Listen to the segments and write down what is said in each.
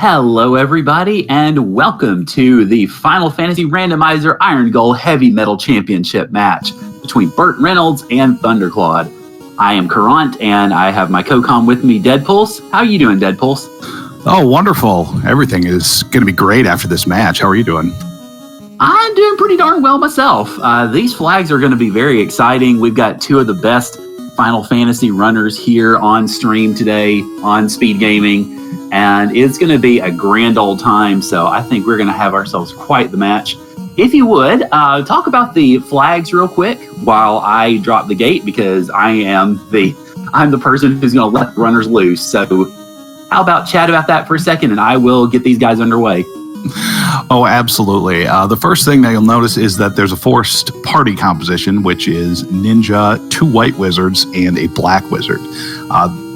Hello, everybody, and welcome to the Final Fantasy Randomizer Irongol Heavy Metal Championship match between BurtReynoldz and Thunderclaude. I am Current, and I have my co-com with me, Deadpulse. How are you doing, Deadpulse? Oh, wonderful. Everything is going to be great after this match. How are you doing? I'm doing pretty darn well myself. These flags are going to be very exciting. We've got two of the best Final Fantasy runners here on stream today on SpeedGaming. And it's going to be a grand old time, so I think we're going to have ourselves quite the match. If you would, talk about the flags real quick while I drop the gate, because I'm the person who's going to let the runners loose. So how about chat about that for a second, and I will get these guys underway. Oh, absolutely. The first thing that you'll notice is that there's a forced party composition, which is Ninja, 2 white wizards, and a black wizard.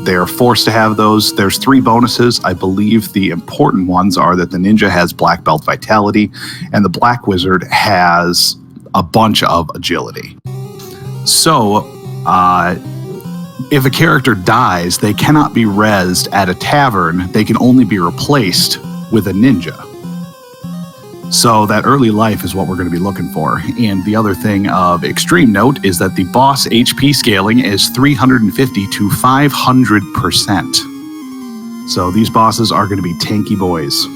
They're forced to have those. There's 3 bonuses. I believe the important ones are that the Ninja has black belt vitality, and the black wizard has a bunch of agility. So, if a character dies, they cannot be rezzed at a tavern. They can only be replaced with a ninja. So that early life is what we're going to be looking for. And the other thing of extreme note is that the boss HP scaling is 350 to 500%. So these bosses are going to be tanky boys.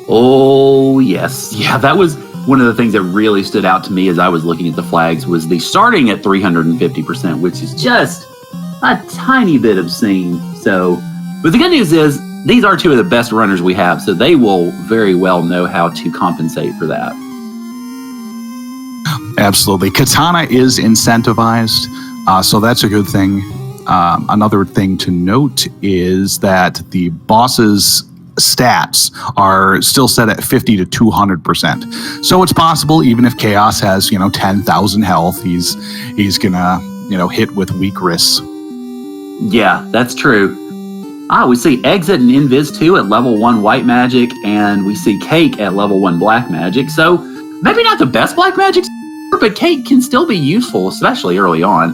Oh, yes. Yeah, that was one of the things that really stood out to me as I was looking at the flags, was the starting at 350%, which is just a tiny bit obscene. So, but the good news is, these are 2 of the best runners we have, so they will very well know how to compensate for that. Absolutely. Katana is incentivized, so that's a good thing. Another thing to note is that the boss's stats are still set at 50 to 200%. So it's possible, even if Chaos has, 10,000 health, he's gonna, hit with weak wrists. Yeah, that's true. We see Exit and Invis 2 at level 1 white magic, and we see Cake at level 1 black magic. So maybe not the best black magic, but Cake can still be useful, especially early on.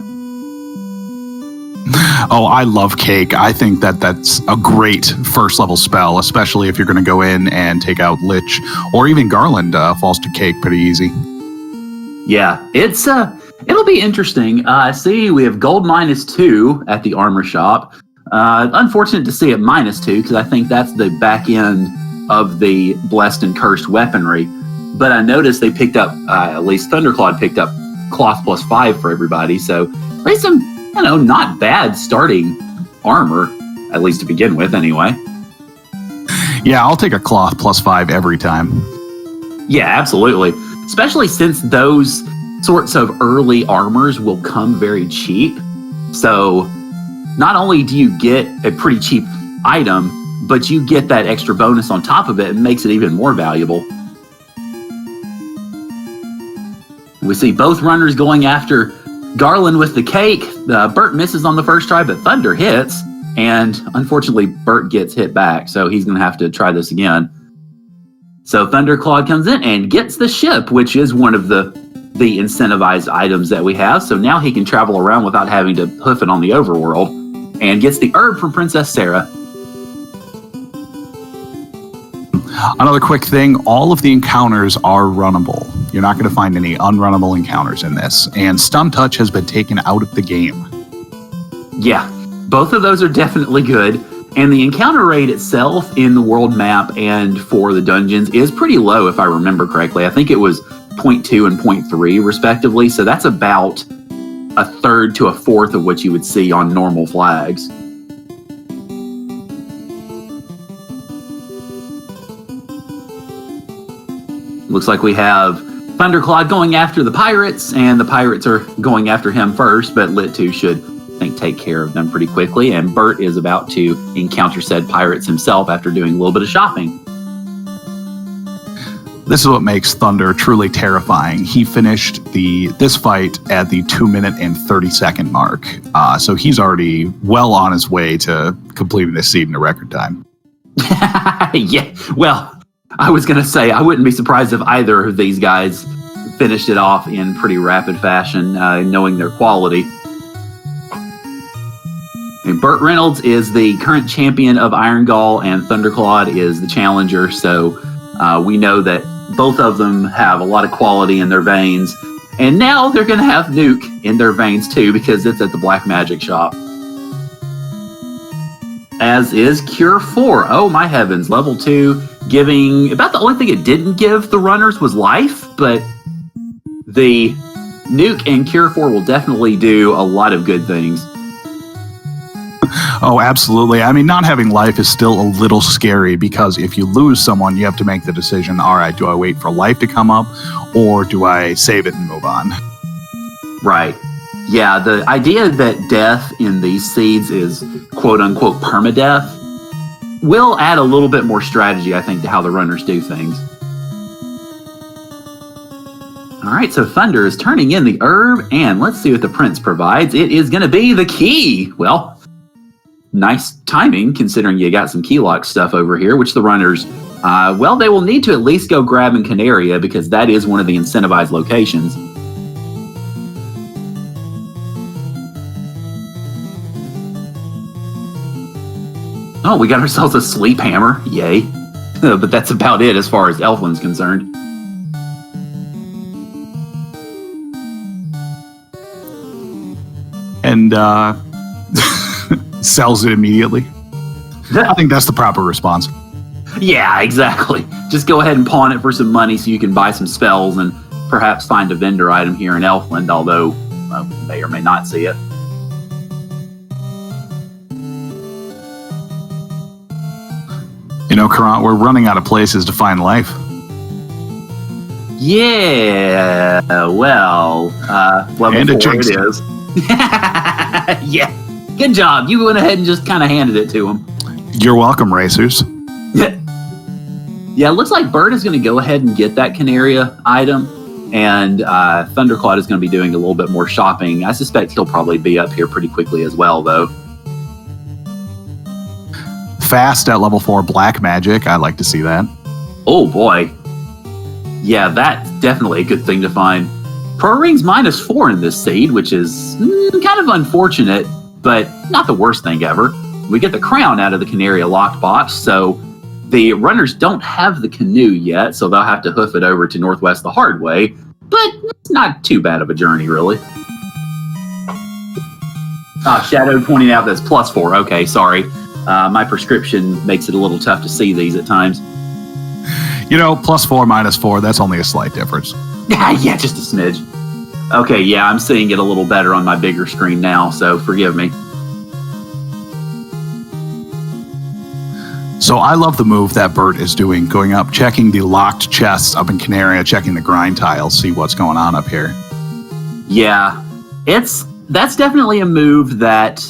Oh, I love Cake. I think that's a great first level spell, especially if you're going to go in and take out Lich, or even Garland falls to Cake pretty easy. Yeah, it'll be interesting. I see we have gold -2 at the armor shop. Unfortunate to see it -2, because I think that's the back end of the blessed and cursed weaponry. But I noticed they picked up, at least Thunderclaude picked up cloth +5 for everybody. So there's some, not bad starting armor, at least to begin with anyway. Yeah, I'll take a cloth +5 every time. Yeah, absolutely. Especially since those sorts of early armors will come very cheap. So not only do you get a pretty cheap item, but you get that extra bonus on top of it and makes it even more valuable. We see both runners going after Garland with the Cake. Burt misses on the first try, but Thunder hits, and unfortunately Burt gets hit back, so he's going to have to try this again. So Thunderclaude comes in and gets the ship, which is one of the incentivized items that we have, so now he can travel around without having to hoof it on the overworld. And gets the herb from Princess Sarah. Another quick thing, all of the encounters are runnable. You're not going to find any unrunnable encounters in this. And Stun Touch has been taken out of the game. Yeah, both of those are definitely good. And the encounter rate itself in the world map and for the dungeons is pretty low, if I remember correctly. I think it was 0.2 and 0.3 respectively. So that's about a third to a fourth of what you would see on normal flags. Looks like we have Thunderclaude going after the pirates, and the pirates are going after him first, but Lit 2 should, I think, take care of them pretty quickly, and Burt is about to encounter said pirates himself after doing a little bit of shopping. This is what makes Thunder truly terrifying. He finished this fight at the 2-minute and 30-second mark. So he's already well on his way to completing this seed in a record time. Yeah, well, I was going to say, I wouldn't be surprised if either of these guys finished it off in pretty rapid fashion, knowing their quality. And BurtReynoldz is the current champion of Irongol, and Thunderclaude is the challenger. So we know that both of them have a lot of quality in their veins. And now they're going to have Nuke in their veins too, because it's at the Black Magic shop. As is Cure 4. Oh my heavens, level 2, giving about the only thing it didn't give the runners was life, but the Nuke and Cure 4 will definitely do a lot of good things. Oh, absolutely. I mean, not having life is still a little scary because if you lose someone, you have to make the decision, all right, do I wait for life to come up or do I save it and move on? Right. Yeah, the idea that death in these seeds is quote-unquote permadeath will add a little bit more strategy, I think, to how the runners do things. All right, so Thunder is turning in the herb, and let's see what the prince provides. It is going to be the key. Well, nice timing, considering you got some key lock stuff over here, which the runners, well, they will need to at least go grab in Canaria, because that is one of the incentivized locations. Oh, we got ourselves a sleep hammer. Yay. But that's about it as far as Elfland's concerned. And sells it immediately. I think that's the proper response. Yeah, exactly. Just go ahead and pawn it for some money so you can buy some spells and perhaps find a vendor item here in Elfland, although may or may not see it. You know, Karant, we're running out of places to find life. Yeah, well, level and 4 it is. Yeah, good job. You went ahead and just kind of handed it to him. You're welcome, racers. Yeah, it looks like Burt is going to go ahead and get that Canaria item, and Thunderclaude is going to be doing a little bit more shopping. I suspect he'll probably be up here pretty quickly as well, though. Fast at level 4 Black Magic. I'd like to see that. Oh, boy. Yeah, that's definitely a good thing to find. Pro Rings -4 in this seed, which is kind of unfortunate, but not the worst thing ever. We get the crown out of the Canaria locked box, so the runners don't have the canoe yet, so they'll have to hoof it over to Northwest the hard way, but it's not too bad of a journey, really. Shadow pointing out that's +4. Okay, sorry. My prescription makes it a little tough to see these at times. You know, +4 -4, that's only a slight difference. Yeah, just a smidge. Okay, yeah, I'm seeing it a little better on my bigger screen now, so forgive me. So I love the move that Burt is doing, going up, checking the locked chests up in Canaria, checking the grind tiles, see what's going on up here. Yeah, that's definitely a move that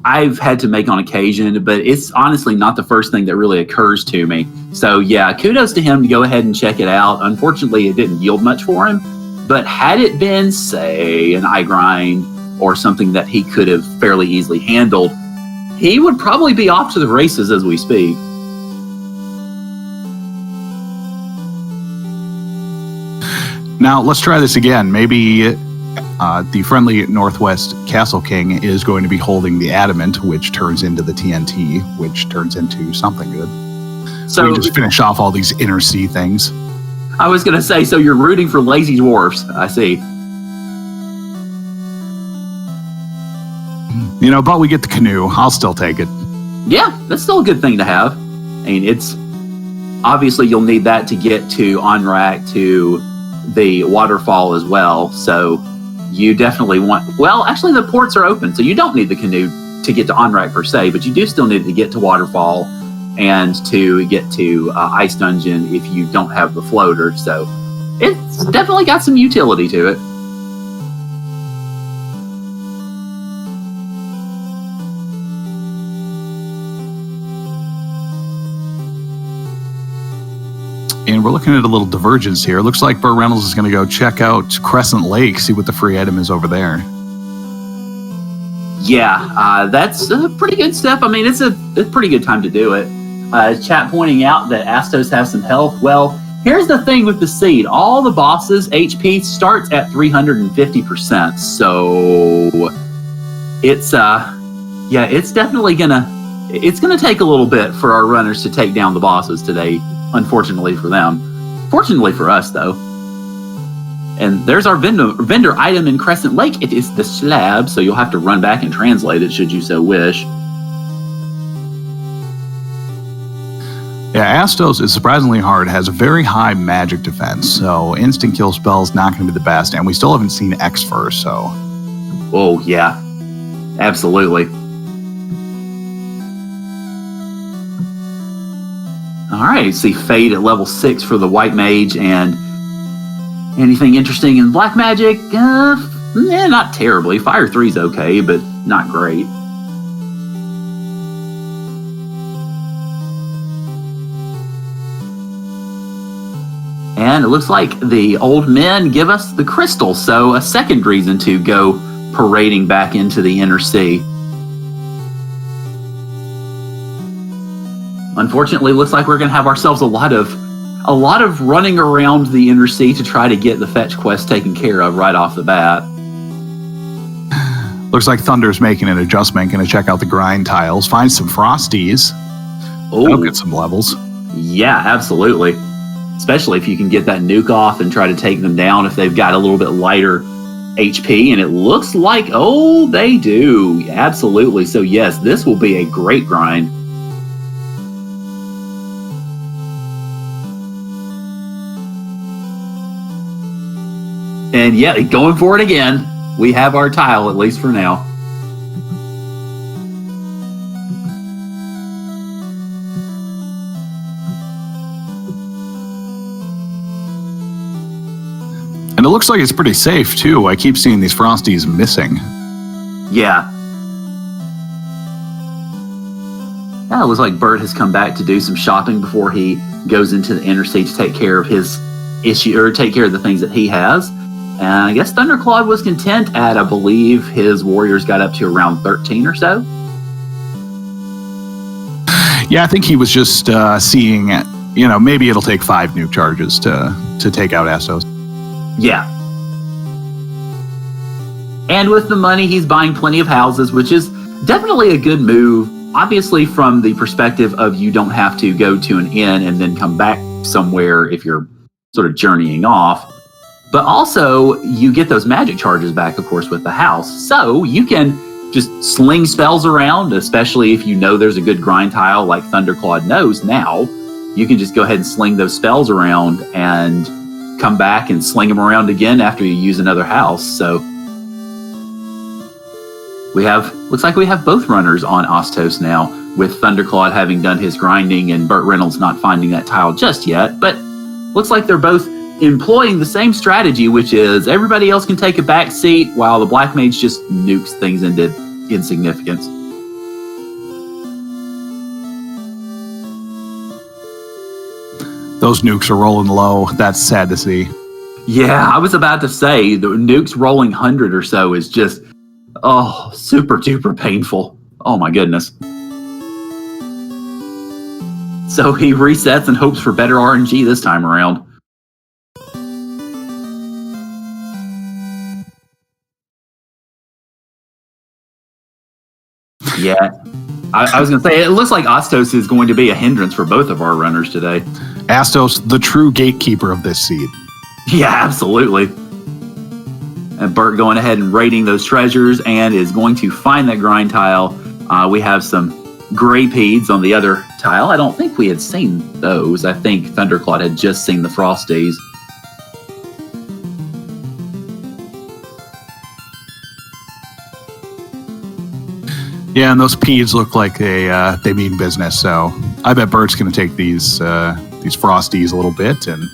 I've had to make on occasion, but it's honestly not the first thing that really occurs to me. So yeah, kudos to him to go ahead and check it out. Unfortunately, it didn't yield much for him, but had it been, say, an iGrind or something that he could have fairly easily handled, he would probably be off to the races as we speak. Now, let's try this again. Maybe the friendly Northwest Castle King is going to be holding the Adamant, which turns into the TNT, which turns into something good. So we just finish off all these inner sea things. I was going to say, so you're rooting for lazy dwarfs. I see. You know, but we get the canoe. I'll still take it. Yeah, that's still a good thing to have. I mean, it's obviously you'll need that to get to Onrak to the waterfall as well. So you definitely want, well, actually the ports are open, so you don't need the canoe to get to Onrak per se, but you do still need to get to waterfall and to get to Ice Dungeon if you don't have the floater. So it's definitely got some utility to it. And we're looking at a little divergence here. It looks like BurtReynoldz is going to go check out Crescent Lake, see what the free item is over there. Yeah, that's a pretty good step. I mean, it's a pretty good time to do it. Chat pointing out that Astos has some health. Well, here's the thing with the seed. All the bosses' HP starts at 350%. So it's, Yeah, it's definitely it's gonna take a little bit for our runners to take down the bosses today, unfortunately for them. Fortunately for us, though. And there's our vendor item in Crescent Lake. It is the slab, so you'll have to run back and translate it should you so wish. Yeah, Astos is surprisingly hard, has a very high magic defense, so instant kill spell's not going to be the best, and we still haven't seen X first, so... Oh, yeah. Absolutely. Alright, see Fade at level 6 for the White Mage, and anything interesting in Black Magic? Not terribly. Fire 3's okay, but not great. And it looks like the old men give us the crystal, so a second reason to go parading back into the Inner Sea. Unfortunately, it looks like we're going to have ourselves a lot of running around the Inner Sea to try to get the fetch quest taken care of right off the bat. Looks like Thunder's making an adjustment, going to check out the grind tiles, find some Frosties. That'll get some levels. Yeah, absolutely. Especially if you can get that nuke off and try to take them down if they've got a little bit lighter HP. And it looks like, they do. Absolutely. So yes, this will be a great grind. And yeah, going for it again. We have our tile, at least for now. And it looks like it's pretty safe, too. I keep seeing these Frosties missing. Yeah. Yeah, it looks like Burt has come back to do some shopping before he goes into the Inner Sea to take care of his issue, or take care of the things that he has. And I guess Thunderclaude was content at, I believe, his warriors got up to around 13 or so. Yeah, I think he was just seeing, maybe it'll take 5 nuke charges to take out Astos. Yeah. And with the money, he's buying plenty of houses, which is definitely a good move. Obviously, from the perspective of you don't have to go to an inn and then come back somewhere if you're sort of journeying off. But also, you get those magic charges back, of course, with the house. So you can just sling spells around, especially if you know there's a good grind tile like Thunderclaude knows now. You can just go ahead and sling those spells around and come back and sling them around again after you use another house. So looks like we have both runners on Astos now, with Thunderclaude having done his grinding and BurtReynoldz not finding that tile just yet. But looks like they're both employing the same strategy, which is everybody else can take a back seat while the Black Mage just nukes things into insignificance. Those nukes are rolling low. That's sad to see. Yeah, I was about to say, the nukes rolling 100 or so is just, super duper painful. Oh my goodness. So he resets and hopes for better RNG this time around. Yeah, I was going to say, it looks like Astos is going to be a hindrance for both of our runners today. Astos, the true gatekeeper of this seed. Yeah, absolutely. And Burt going ahead and raiding those treasures and is going to find that grind tile. We have some gray peeds on the other tile. I don't think we had seen those. I think Thunderclaude had just seen the Frosties. Yeah, and those peas look like they mean business. So I bet Bert's going to take these Frosties a little bit. And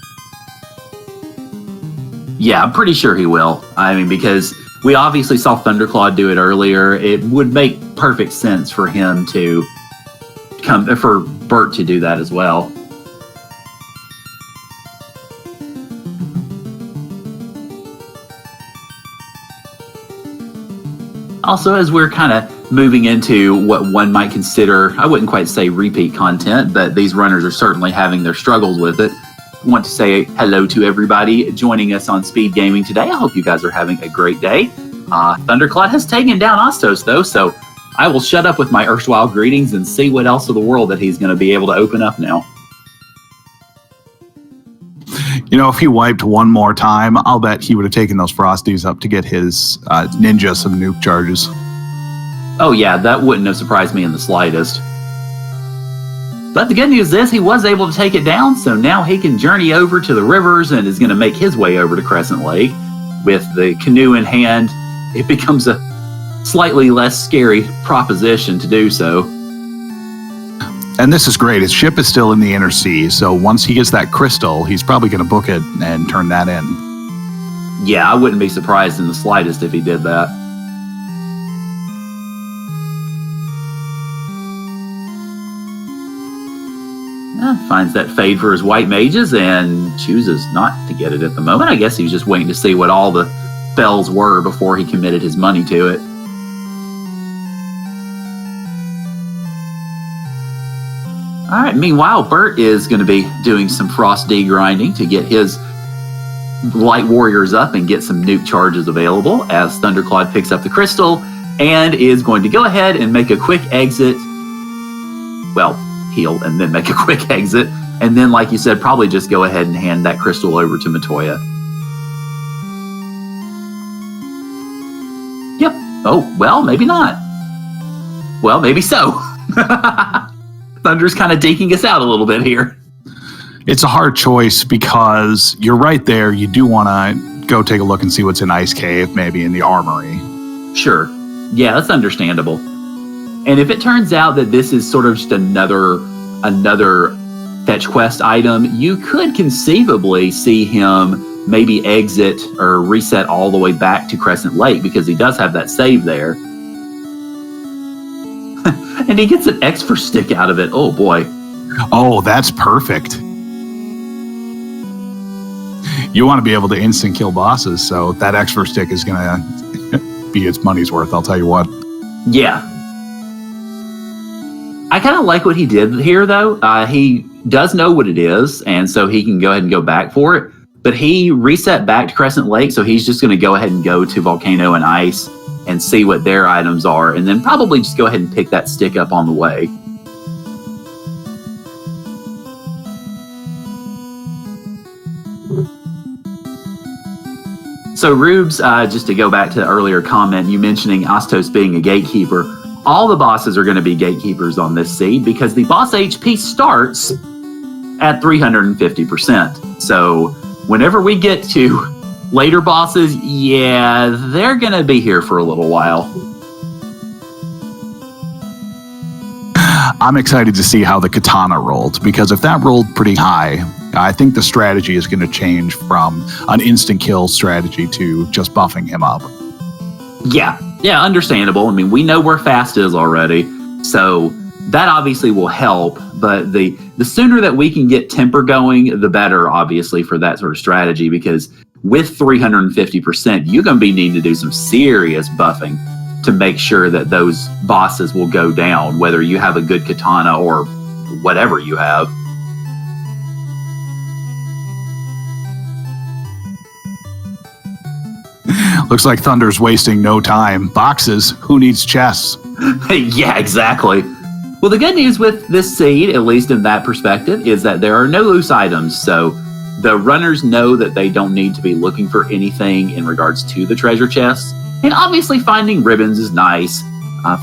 yeah, I'm pretty sure he will. I mean, because we obviously saw Thunderclaude do it earlier. It would make perfect sense for him to for Burt to do that as well. Also, as we're kind of moving into what one might consider, I wouldn't quite say repeat content, but these runners are certainly having their struggles with it. I want to say hello to everybody joining us on Speed Gaming today. I hope you guys are having a great day. Thunderclaude has taken down Astos, though, so I will shut up with my erstwhile greetings and see what else of the world that he's going to be able to open up now. You know, if he wiped one more time, I'll bet he would have taken those Frosties up to get his ninja some nuke charges. Oh yeah, that wouldn't have surprised me in the slightest. But the good news is he was able to take it down, so now he can journey over to the rivers and is going to make his way over to Crescent Lake. With the canoe in hand, it becomes a slightly less scary proposition to do so. And this is great. His ship is still in the inner sea, so once he gets that crystal, he's probably going to book it and turn that in. Yeah, I wouldn't be surprised in the slightest if he did that. Finds that fade for his white mages and chooses not to get it at the moment. I guess he was just waiting to see what all the spells were before he committed his money to it. All right, meanwhile, Burt is going to be doing some frost degrinding to get his light warriors up and get some nuke charges available as Thunderclaude picks up the crystal and is going to go ahead and make a quick exit. Well, heal and then make a quick exit. And then, like you said, probably just go ahead and hand that crystal over to Matoya. Yep. Oh, well, maybe not. Well, maybe so. Thunder's kind of deking us out a little bit here. It's a hard choice because you're right there. You do want to go take a look and see what's in Ice Cave, maybe in the armory. Sure. Yeah, that's understandable. And if it turns out that this is sort of just another fetch quest item, you could conceivably see him maybe exit or reset all the way back to Crescent Lake because he does have that save there. And he gets an X for stick out of it. Oh, boy. Oh, that's perfect. You want to be able to instant kill bosses, so that X for stick is going to be its money's worth, I'll tell you what. Yeah. I kind of like what he did here, though. He does know what it is, and so he can go ahead and go back for it. But he reset back to Crescent Lake, so he's just going to go ahead and go to Volcano and Ice and see what their items are, and then probably just go ahead and pick that stick up on the way. So, Rubes, just to go back to the earlier comment, you mentioning Astos being a gatekeeper. All the bosses are going to be gatekeepers on this seed because the boss HP starts at 350%. So whenever we get to later bosses, yeah, they're going to be here for a little while. I'm excited to see how the katana rolled, because if that rolled pretty high, I think the strategy is going to change from an instant kill strategy to just buffing him up. Yeah, understandable. I mean, we know where fast is already, so that obviously will help, but the sooner that we can get temper going, the better, obviously, for that sort of strategy, because with 350%, you're going to be needing to do some serious buffing to make sure that those bosses will go down, whether you have a good katana or whatever you have. Looks like Thunder's wasting no time. Boxes, who needs chests? Yeah, exactly. Well, the good news with this seed, at least in that perspective, is that there are no loose items, so the runners know that they don't need to be looking for anything in regards to the treasure chests. And obviously finding ribbons is nice.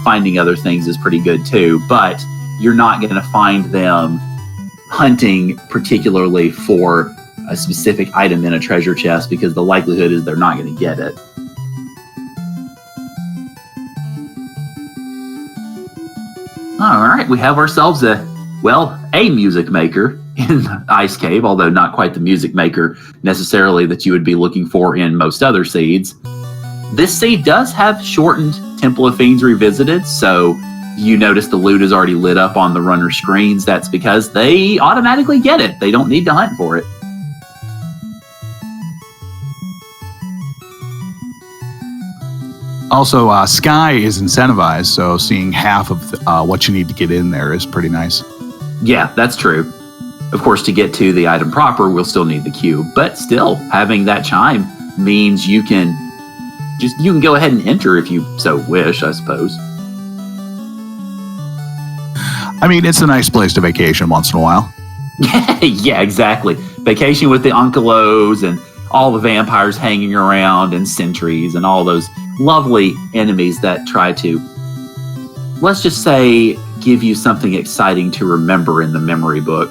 Finding other things is pretty good too, but you're not going to find them hunting particularly for a specific item in a treasure chest because the likelihood is they're not going to get it. All right, we have ourselves a music maker in Ice Cave, although not quite the music maker necessarily that you would be looking for in most other seeds. This seed does have shortened Temple of Fiends Revisited, so you notice the loot is already lit up on the runner screens. That's because they automatically get it. They don't need to hunt for it. Also, Sky is incentivized, so seeing half of what you need to get in there is pretty nice. Yeah, that's true. Of course, to get to the item proper, we'll still need the cube, but still, having that chime means you can go ahead and enter if you so wish, I suppose. I mean, it's a nice place to vacation once in a while. Yeah, exactly. Vacation with the Unkelos and all the vampires hanging around and sentries and all those lovely enemies that try to, let's just say, give you something exciting to remember in the memory book.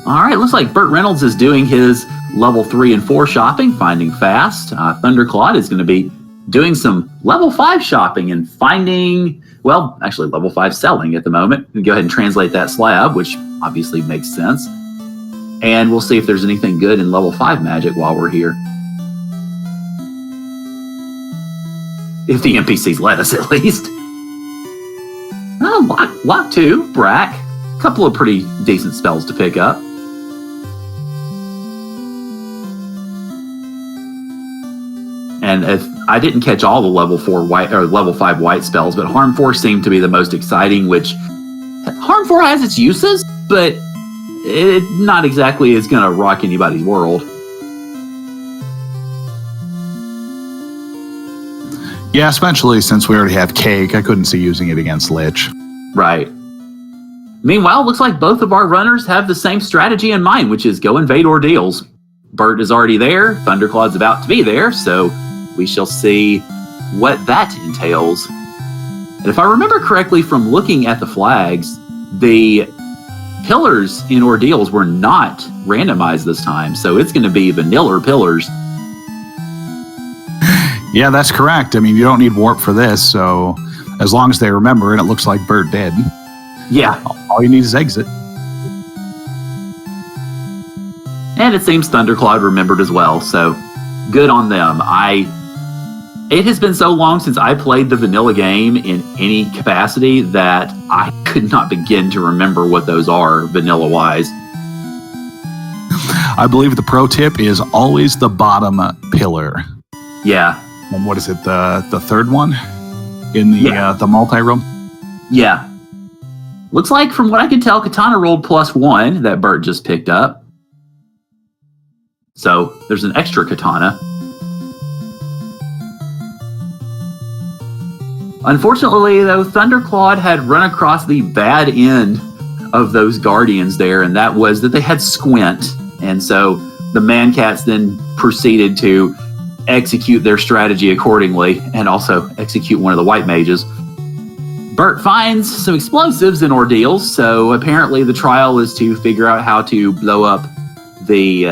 All right, looks like BurtReynoldz is doing his level 3 and 4 shopping, finding fast. Thunderclaude is going to be doing some level 5 shopping and finding, well, actually level 5 selling at the moment. We'll go ahead and translate that slab, which obviously makes sense. And we'll see if there's anything good in level 5 magic while we're here. If the NPCs let us, at least. Oh, lock 2, Brack. A couple of pretty decent spells to pick up. And if I didn't catch all the level 4 white or level 5 white spells, but Harm 4 seemed to be the most exciting, which Harm 4 has its uses, but it not exactly is going to rock anybody's world. Yeah, especially since we already have Cake, I couldn't see using it against Lich. Right. Meanwhile, looks like both of our runners have the same strategy in mind, which is go invade ordeals. Burt is already there, Thunderclaude's about to be there, so we shall see what that entails. And if I remember correctly from looking at the flags, the pillars in ordeals were not randomized this time, so it's going to be vanilla pillars. Yeah, that's correct. I mean, you don't need warp for this, so as long as they remember, and it looks like Burt did. Yeah. All you need is exit. And it seems Thunderclaude remembered as well, so good on them. It has been so long since I played the vanilla game in any capacity that I could not begin to remember what those are vanilla-wise. I believe the pro tip is always the bottom pillar. Yeah. And what is it, the third one in the multi-room? Yeah. Looks like, from what I can tell, Katana rolled +1 that Burt just picked up. So there's an extra katana. Unfortunately, though, Thunderclaude had run across the bad end of those guardians there, and that was that they had squint. And so the man-cats then proceeded to execute their strategy accordingly, and also execute one of the white mages. Burt finds some explosives in ordeals, so apparently the trial is to figure out how to blow up the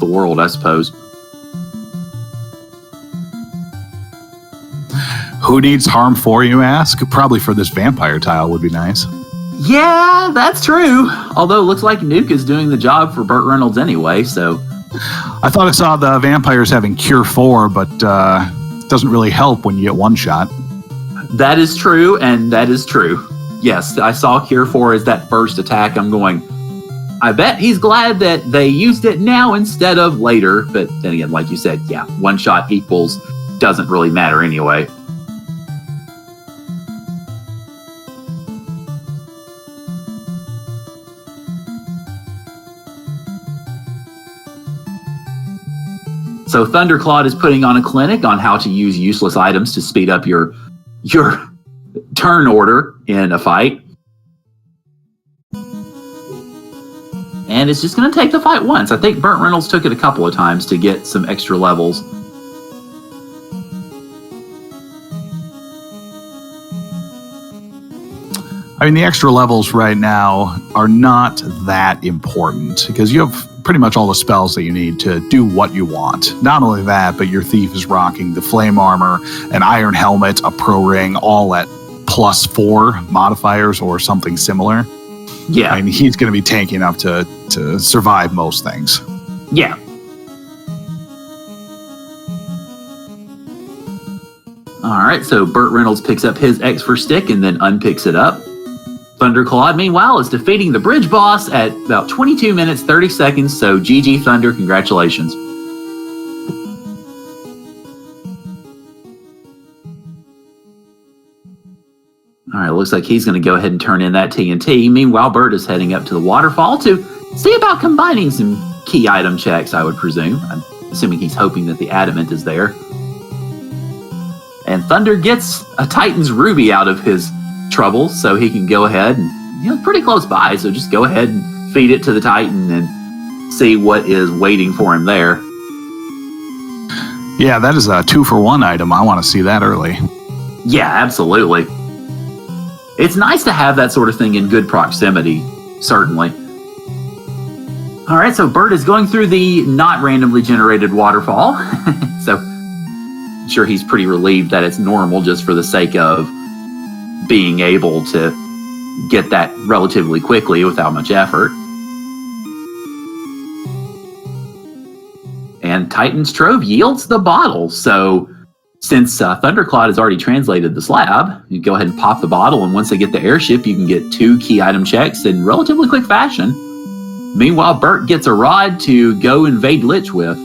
world, I suppose. Who needs Harm 4, you ask? Probably for this vampire tile would be nice. Yeah, that's true. Although it looks like Nuke is doing the job for BurtReynoldz anyway, so... I thought I saw the vampires having Cure 4, but it doesn't really help when you get one shot. That is true, and that is true. Yes, I saw Cure 4 as that first attack. I'm going, I bet he's glad that they used it now instead of later. But then again, like you said, yeah, one shot equals doesn't really matter anyway. So Thunderclaude is putting on a clinic on how to use useless items to speed up your turn order in a fight. And it's just going to take the fight once. I think BurtReynoldz took it a couple of times to get some extra levels. I mean, the extra levels right now are not that important because you have pretty much all the spells that you need to do what you want. Not only that, but your thief is rocking the flame armor, an iron helmet, a pro ring, all at +4 modifiers or something similar. Yeah. I mean, he's going to be tanky enough to survive most things. Yeah. All right, so BurtReynoldz picks up his X for stick and then unpicks it up. Thunderclaude, meanwhile, is defeating the bridge boss at about 22 minutes, 30 seconds, so GG Thunder, congratulations. All right, looks like he's going to go ahead and turn in that TNT. Meanwhile, Burt is heading up to the waterfall to see about combining some key item checks, I would presume. I'm assuming he's hoping that the adamant is there. And Thunder gets a Titan's Ruby out of his trouble, so he can go ahead and, pretty close by, so just go ahead and feed it to the Titan and see what is waiting for him there. Yeah, that is a 2-for-1 item. I want to see that early. Yeah, absolutely. It's nice to have that sort of thing in good proximity, certainly. All right, so Burt is going through the not randomly generated waterfall. So I'm sure he's pretty relieved that it's normal just for the sake of being able to get that relatively quickly without much effort. And Titan's Trove yields the bottle. So since Thunderclaude has already translated the slab, you go ahead and pop the bottle, and once they get the airship, you can get 2 key item checks in relatively quick fashion. Meanwhile, Burt gets a rod to go invade Lich with.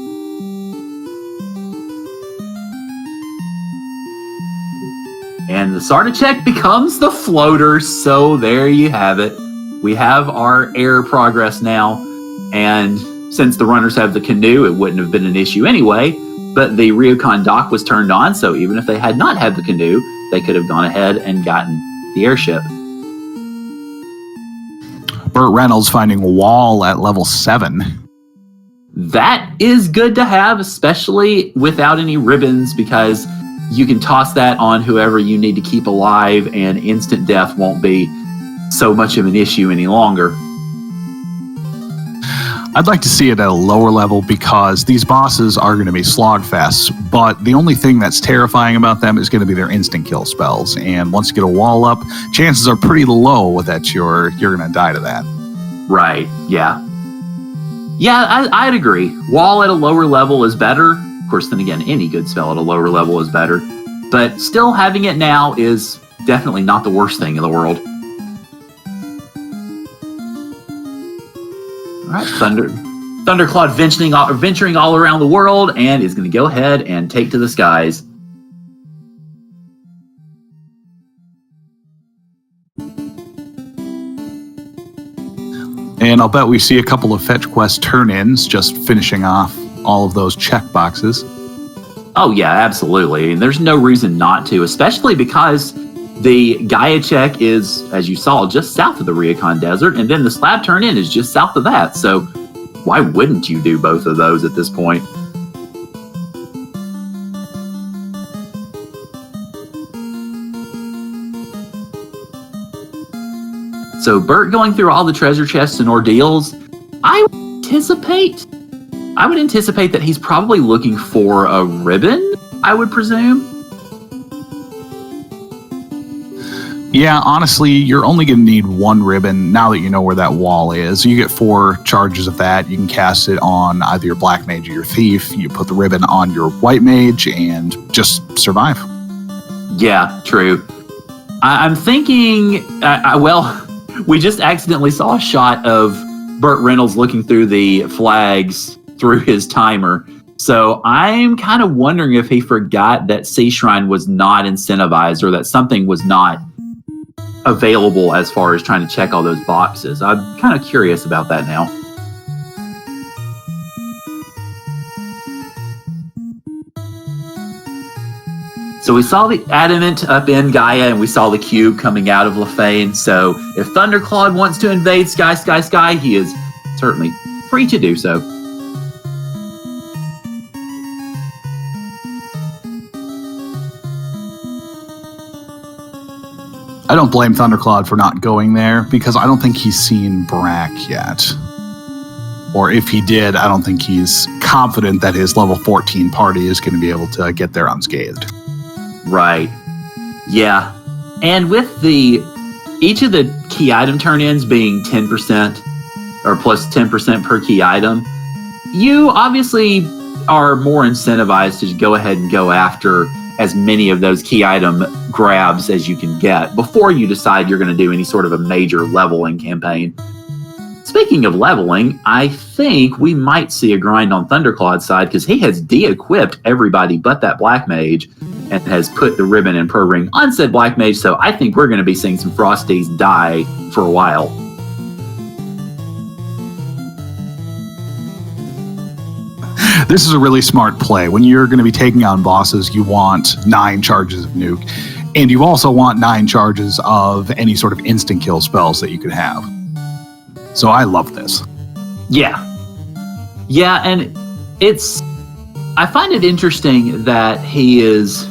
And the starter check becomes the floater, so there you have it. We have our air progress now, and since the runners have the canoe, it wouldn't have been an issue anyway, but the Ryokan dock was turned on, so even if they had not had the canoe, they could have gone ahead and gotten the airship. BurtReynoldz finding a wall at level 7. That is good to have, especially without any ribbons, because you can toss that on whoever you need to keep alive, and instant death won't be so much of an issue any longer. I'd like to see it at a lower level because these bosses are going to be slogfests, but the only thing that's terrifying about them is going to be their instant kill spells. And once you get a wall up, chances are pretty low that you're going to die to that. Right, yeah. Yeah, I'd agree. Wall at a lower level is better. Of course, then again, any good spell at a lower level is better. But still having it now is definitely not the worst thing in the world. All right, Thunderclaude venturing all around the world and is going to go ahead and take to the skies. And I'll bet we see a couple of fetch quest turn-ins, just finishing off all of those check boxes. Oh yeah, absolutely. And there's no reason not to, especially because the Gaia check is, as you saw, just south of the Ryokan Desert, and then the slab turn-in is just south of that. So why wouldn't you do both of those at this point? So Burt going through all the treasure chests and ordeals, I would anticipate that he's probably looking for a ribbon, I would presume. Yeah, honestly, you're only going to need 1 ribbon now that you know where that wall is. You get 4 charges of that. You can cast it on either your black mage or your thief. You put the ribbon on your white mage and just survive. Yeah, true. I'm thinking, we just accidentally saw a shot of BurtReynoldz looking through the flags through his timer. So I'm kind of wondering if he forgot that Sea Shrine was not incentivized, or that something was not available as far as trying to check all those boxes. I'm kind of curious about that now. So we saw the adamant up in Gaia, and we saw the cube coming out of Lefane. So if Thunderclaude wants to invade Sky, he is certainly free to do so. I don't blame Thunderclaude for not going there because I don't think he's seen Brack yet. Or if he did, I don't think he's confident that his level 14 party is going to be able to get there unscathed. Right. Yeah. And with each of the key item turn-ins being 10% or plus 10% per key item, you obviously are more incentivized to go ahead and go after as many of those key item grabs as you can get before you decide you're going to do any sort of a major leveling campaign. Speaking of leveling, I think we might see a grind on Thunderclaude's side because he has de-equipped everybody but that Black Mage and has put the ribbon and pro ring on said Black Mage, so I think we're going to be seeing some Frosties die for a while. This is a really smart play. When you're going to be taking on bosses, you want 9 charges of nuke, and you also want 9 charges of any sort of instant kill spells that you could have. So I love this. Yeah. Yeah, and I find it interesting that he is,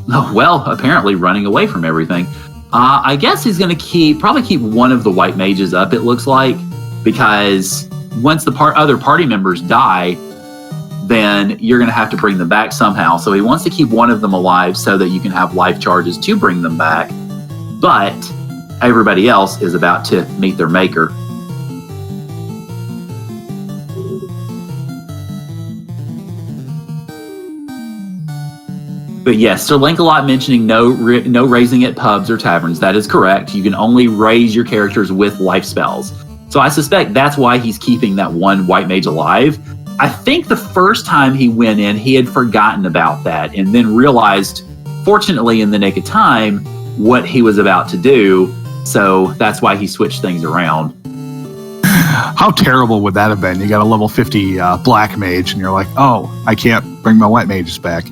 well, apparently running away from everything. I guess he's going to probably keep one of the white mages up, it looks like, because once the other party members die, then you're going to have to bring them back somehow. So he wants to keep one of them alive so that you can have life charges to bring them back. But everybody else is about to meet their maker. But yes, Sir Lancelot mentioning no raising at pubs or taverns. That is correct. You can only raise your characters with life spells. So I suspect that's why he's keeping that one white mage alive. I think the first time he went in, he had forgotten about that and then realized, fortunately in the nick of time, what he was about to do. So that's why he switched things around. How terrible would that have been? You got a level 50 black mage and you're like, oh, I can't bring my white mages back.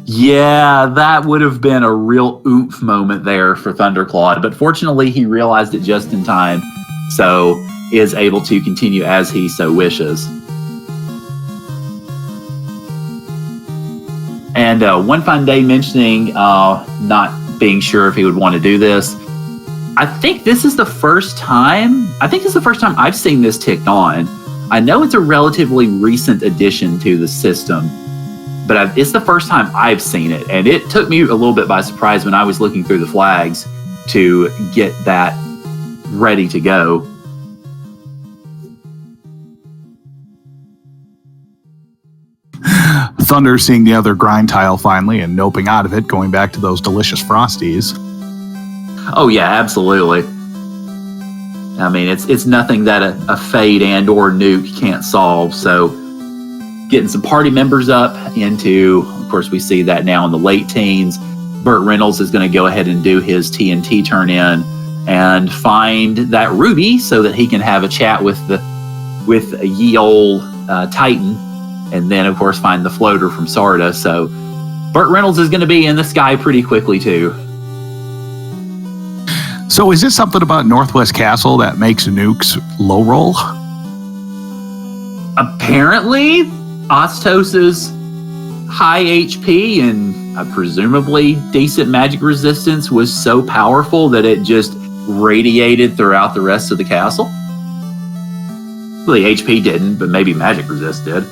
Yeah, that would have been a real oomph moment there for Thunderclaude, but fortunately he realized it just in time, so is able to continue as he so wishes. And one fine day mentioning not being sure if he would want to do this. I think this is the first time I've seen this ticked on. I know it's a relatively recent addition to the system, but it's the first time I've seen it, and it took me a little bit by surprise when I was looking through the flags to get that ready to go. Thunder seeing the other grind tile finally and noping out of it, going back to those delicious Frosties. Oh yeah, absolutely. I mean, it's nothing that a Fade and or Nuke can't solve, so getting some party members up into, of course, we see that now in the late teens. BurtReynoldz is going to go ahead and do his TNT turn in and find that ruby so that he can have a chat with a ye old Titan, and then, of course, find the floater from Sarda. So BurtReynoldz is going to be in the sky pretty quickly, too. So is this something about Northwest Castle that makes nukes low roll? Apparently, Ostos's high HP and presumably decent magic resistance was so powerful that it just radiated throughout the rest of the castle. Well, the HP didn't, but maybe magic resist did.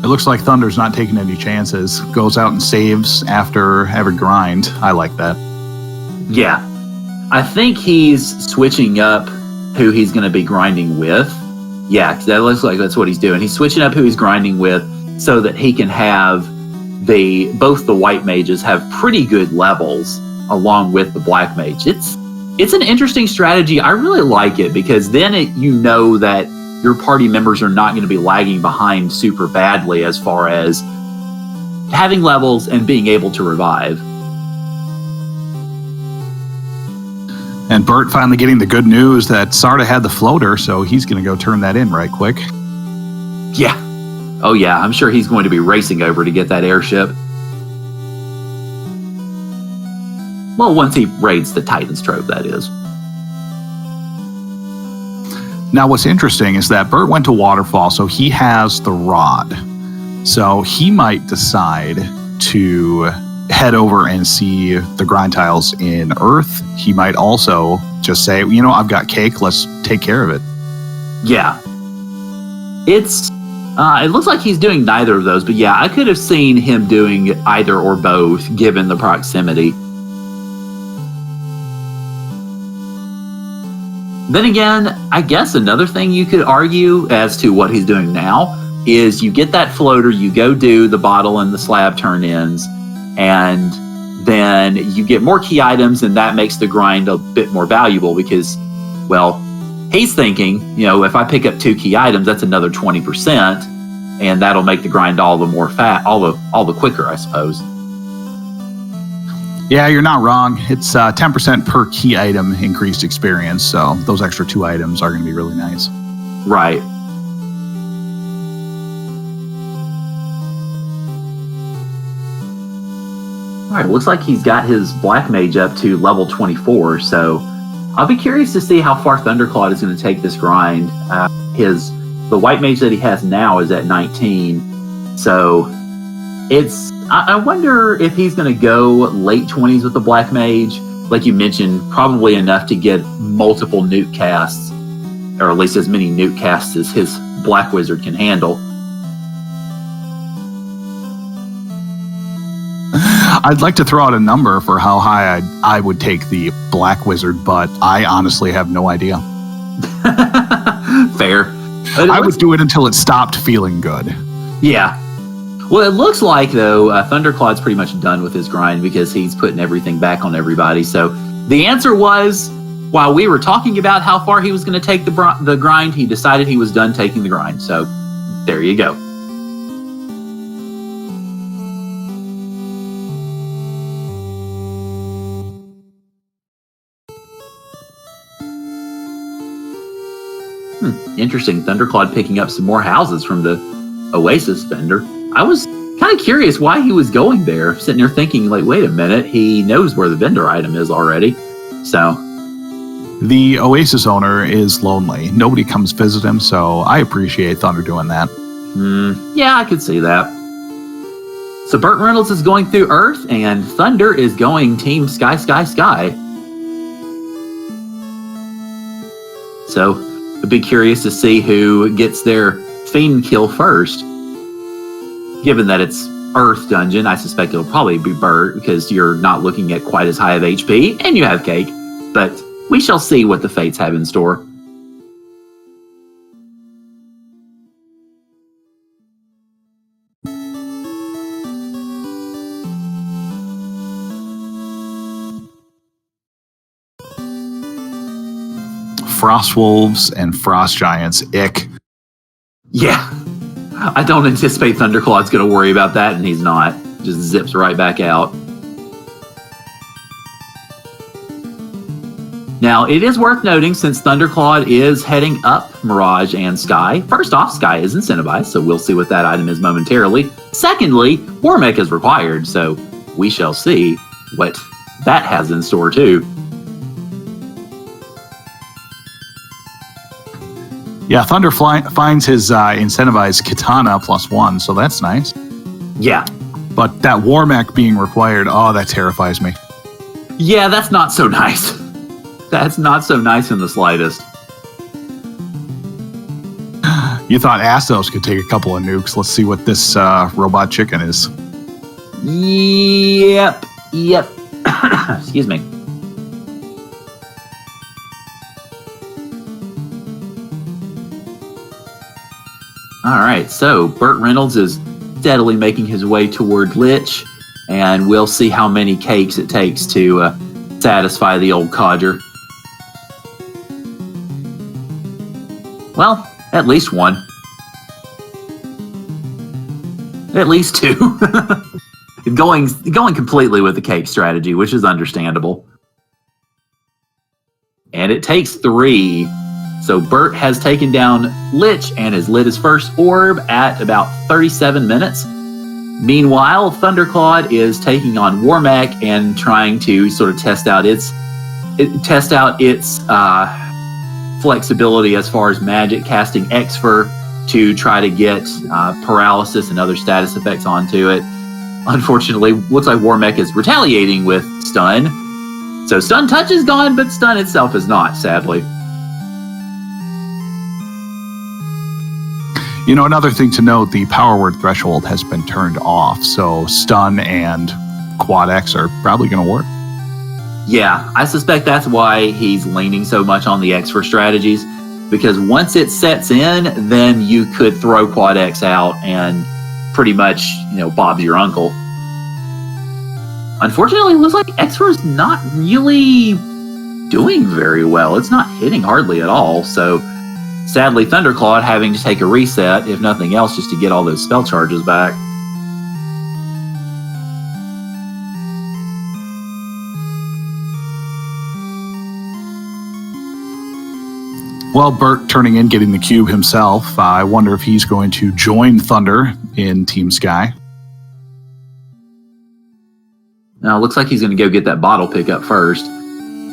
It looks like Thunder's not taking any chances. Goes out and saves after every grind. I like that. Yeah. I think he's switching up who he's going to be grinding with. Yeah, that looks like that's what he's doing. He's switching up who he's grinding with so that he can have both the white mages have pretty good levels along with the black mage. It's an interesting strategy. I really like it because then you know that your party members are not going to be lagging behind super badly as far as having levels and being able to revive. And Burt finally getting the good news that Sarda had the floater, so he's going to go turn that in right quick. Yeah. Oh yeah, I'm sure he's going to be racing over to get that airship. Well, once he raids the Titan's Trove, that is. Now, what's interesting is that Burt went to Waterfall, so he has the rod. So he might decide to head over and see the grind tiles in Earth. He might also just say, you know, I've got cake, let's take care of it. Yeah. It looks like he's doing neither of those, but yeah, I could have seen him doing either or both, given the proximity. Then again, I guess another thing you could argue as to what he's doing now is you get that floater, you go do the bottle and the slab turn-ins, and then you get more key items, and that makes the grind a bit more valuable because, well, he's thinking, you know, if I pick up 2 key items, that's another 20%. and that'll make the grind all the more all the quicker, I suppose. Yeah, you're not wrong. It's 10% per key item increased experience, so those extra 2 items are going to be really nice. Right. All right, looks like he's got his Black Mage up to level 24, so I'll be curious to see how far Thunderclaude is going to take this grind. The White Mage that he has now is at 19, so I wonder if he's going to go late 20s with the Black Mage. Like you mentioned, probably enough to get multiple nuke casts, or at least as many nuke casts as his Black Wizard can handle. I'd like to throw out a number for how high I would take the Black Wizard, but I honestly have no idea. Fair. I would do it until it stopped feeling good. Yeah. Well, it looks like, though, Thunderclaude's pretty much done with his grind because he's putting everything back on everybody. So the answer was, while we were talking about how far he was going to take the grind, he decided he was done taking the grind. So there you go. Interesting. Thunderclaude picking up some more houses from the Oasis vendor. I was kind of curious why he was going there. Sitting there thinking, like, wait a minute, he knows where the vendor item is already. So the Oasis owner is lonely. Nobody comes visit him, so I appreciate Thunder doing that. Yeah, I could see that. So BurtReynoldz is going through Earth, and Thunder is going Team Sky, Sky, Sky. So I'd be curious to see who gets their Fiend kill first. Given that it's Earth Dungeon, I suspect it'll probably be Burt, because you're not looking at quite as high of HP, and you have Cake. But we shall see what the fates have in store. Frost Wolves and Frost Giants, ick. Yeah. I don't anticipate Thunderclaude's going to worry about that, and he's not. Just zips right back out. Now, it is worth noting, since Thunderclaude is heading up Mirage and Sky, first off, Sky is incentivized, so we'll see what that item is momentarily. Secondly, Warmech is required, so we shall see what that has in store, too. Yeah, Thunder finds his incentivized Katana +1, so that's nice. Yeah. But that Warmech being required, oh, that terrifies me. Yeah, that's not so nice. That's not so nice in the slightest. You thought Astos could take a couple of nukes. Let's see what this robot chicken is. Yep. Excuse me. All right, so BurtReynoldz is steadily making his way toward Lich, and we'll see how many cakes it takes to satisfy the old codger. Well, at least one. At least two. going completely with the cake strategy, which is understandable. And it takes 3. So Burt has taken down Lich and has lit his first orb at about 37 minutes. Meanwhile, Thunderclaude is taking on Warmech and trying to sort of test out its flexibility as far as magic, casting Exfer to try to get paralysis and other status effects onto it. Unfortunately, looks like Warmech is retaliating with stun. So stun touch is gone, but stun itself is not, sadly. You know, another thing to note, the power word threshold has been turned off, so stun and quad X are probably going to work. Yeah, I suspect that's why he's leaning so much on the Exfer strategies, because once it sets in, then you could throw quad X out and pretty much, Bob's your uncle. Unfortunately, it looks like Exfer's not really doing very well. It's not hitting hardly at all, so Sadly, Thunderclaude having to take a reset, if nothing else, just to get all those spell charges back. Well, Burt turning in, getting the cube himself. I wonder if he's going to join Thunder in Team Sky. Now, it looks like he's going to go get that bottle pickup first.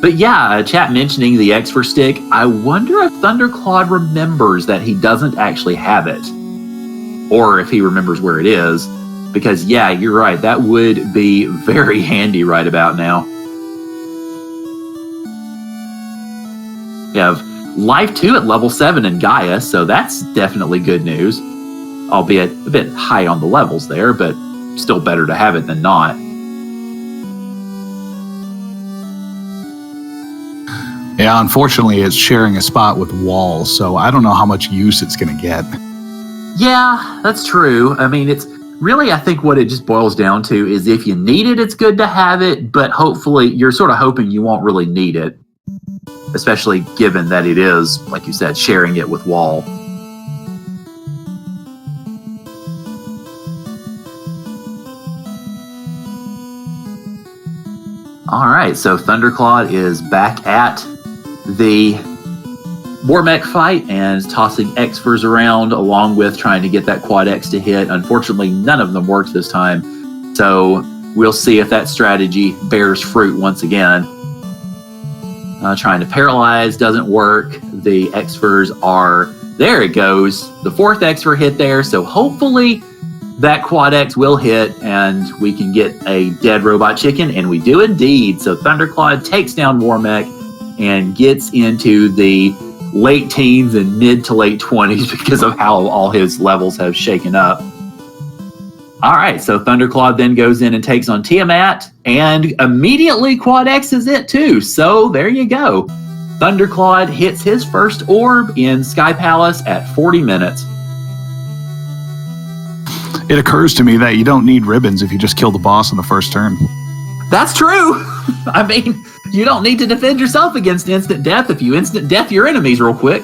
But yeah, chat mentioning the Expert Stick. I wonder if Thunderclaude remembers that he doesn't actually have it. Or if he remembers where it is. Because yeah, you're right. That would be very handy right about now. We have Life 2 at level 7 in Gaia, so that's definitely good news. Albeit a bit high on the levels there, but still better to have it than not. Yeah, unfortunately, it's sharing a spot with walls, so I don't know how much use it's going to get. Yeah, that's true. I mean, it's really, I think what it just boils down to is if you need it, it's good to have it, but hopefully you're sort of hoping you won't really need it, especially given that it is, like you said, sharing it with wall. All right, so Thunderclaude is back at the Warmech fight and tossing Xfers around along with trying to get that Quad X to hit. Unfortunately, none of them worked this time, so we'll see if that strategy bears fruit once again. Trying to paralyze doesn't work. The Xfers are, there it goes. The fourth Xfer hit there, so hopefully that Quad X will hit and we can get a dead robot chicken, and we do indeed. So Thunderclaude takes down Warmech and gets into the late teens and mid to late 20s because of how all his levels have shaken up. All right, so Thunderclaude then goes in and takes on Tiamat, and immediately Quad X is it too. So there you go. Thunderclaude hits his first orb in Sky Palace at 40 minutes. It occurs to me that you don't need ribbons if you just kill the boss on the first turn. That's true. I mean, you don't need to defend yourself against instant death if you instant death your enemies real quick.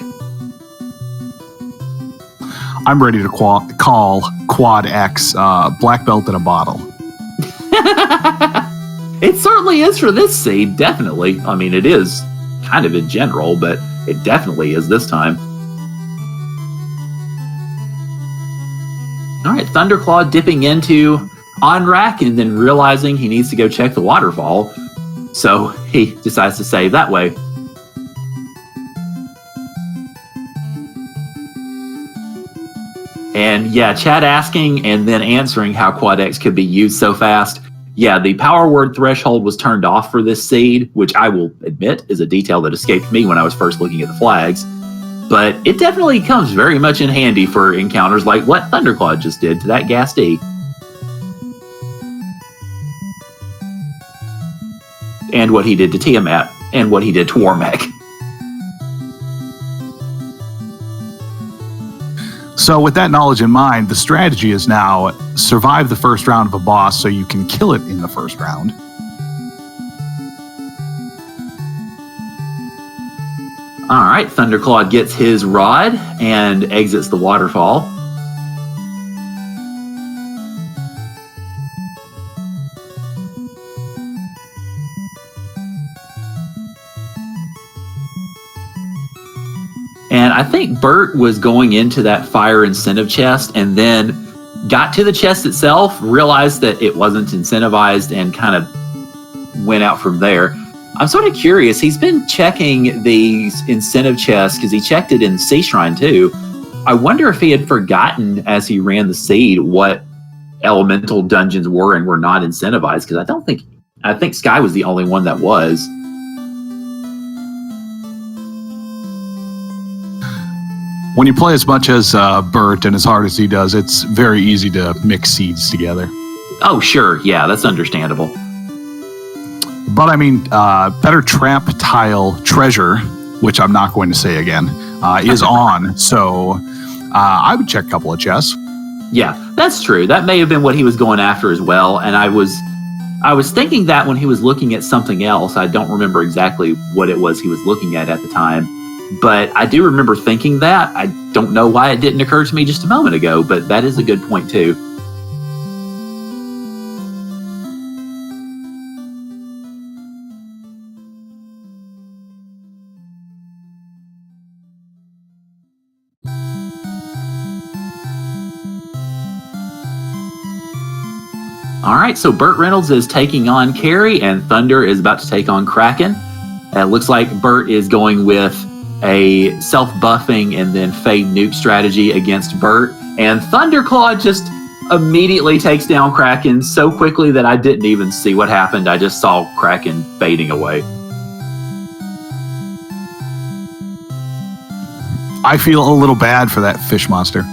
I'm ready to call Quad X black belt in a bottle. It certainly is for this seed, definitely. I mean, it is kind of in general, but it definitely is this time. All right, Thunderclaude dipping into Onrak and then realizing he needs to go check the waterfall. So he decides to save that way. And yeah, chat asking and then answering how Quad X could be used so fast. Yeah, the power word threshold was turned off for this seed, which I will admit is a detail that escaped me when I was first looking at the flags. But it definitely comes very much in handy for encounters like what Thunderclaude just did to that Ghastly. And what he did to Tiamat, and what he did to Warmech. So with that knowledge in mind, the strategy is now survive the first round of a boss so you can kill it in the first round. All right, Thunderclaude gets his rod and exits the waterfall. And I think Burt was going into that fire incentive chest and then got to the chest itself, realized that it wasn't incentivized, and kind of went out from there. I'm sort of curious. He's been checking these incentive chests because he checked it in Sea Shrine too. I wonder if he had forgotten as he ran the seed what elemental dungeons were and were not incentivized, because I think Sky was the only one that was. When you play as much as Burt and as hard as he does, it's very easy to mix seeds together. Oh, sure. Yeah, that's understandable. But I mean, Better Trap Tile Treasure, which I'm not going to say again, is on. So I would check a couple of chests. Yeah, that's true. That may have been what he was going after as well. And I was thinking that when he was looking at something else. I don't remember exactly what it was he was looking at the time. But I do remember thinking that. I don't know why it didn't occur to me just a moment ago, but that is a good point too. All right, so BurtReynoldz is taking on Carrie, and Thunder is about to take on Kraken. It looks like Burt is going with a self-buffing and then fade nuke strategy against Burt, and Thunderclaude just immediately takes down Kraken so quickly that I didn't even see what happened. I just saw Kraken fading away. I feel a little bad for that fish monster.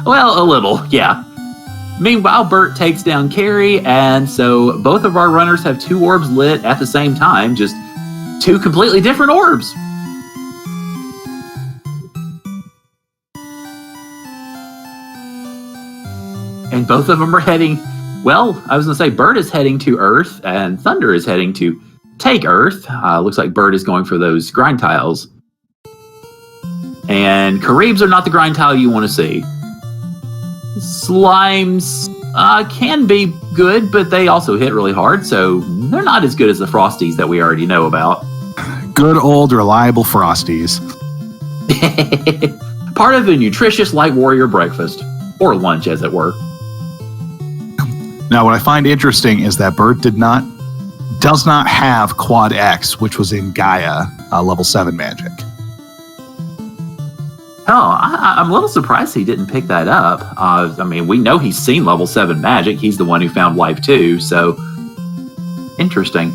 Well, a little, yeah. Meanwhile, Burt takes down Carrie, and so both of our runners have 2 orbs lit at the same time, just 2 completely different orbs. And both of them are heading, well, I was going to say Burt is heading to Earth, and Thunder is heading to take Earth. Looks like Burt is going for those grind tiles. And Karibs are not the grind tile you want to see. Slimes can be good, but they also hit really hard, so they're not as good as the Frosties that we already know about. Good old reliable Frosties. Part of a nutritious light warrior breakfast, or lunch as it were. Now, what I find interesting is that Burt does not have Quad X, which was in Gaia level 7 magic. Oh, I'm a little surprised he didn't pick that up. I mean, we know he's seen level 7 magic. He's the one who found Life 2, so interesting.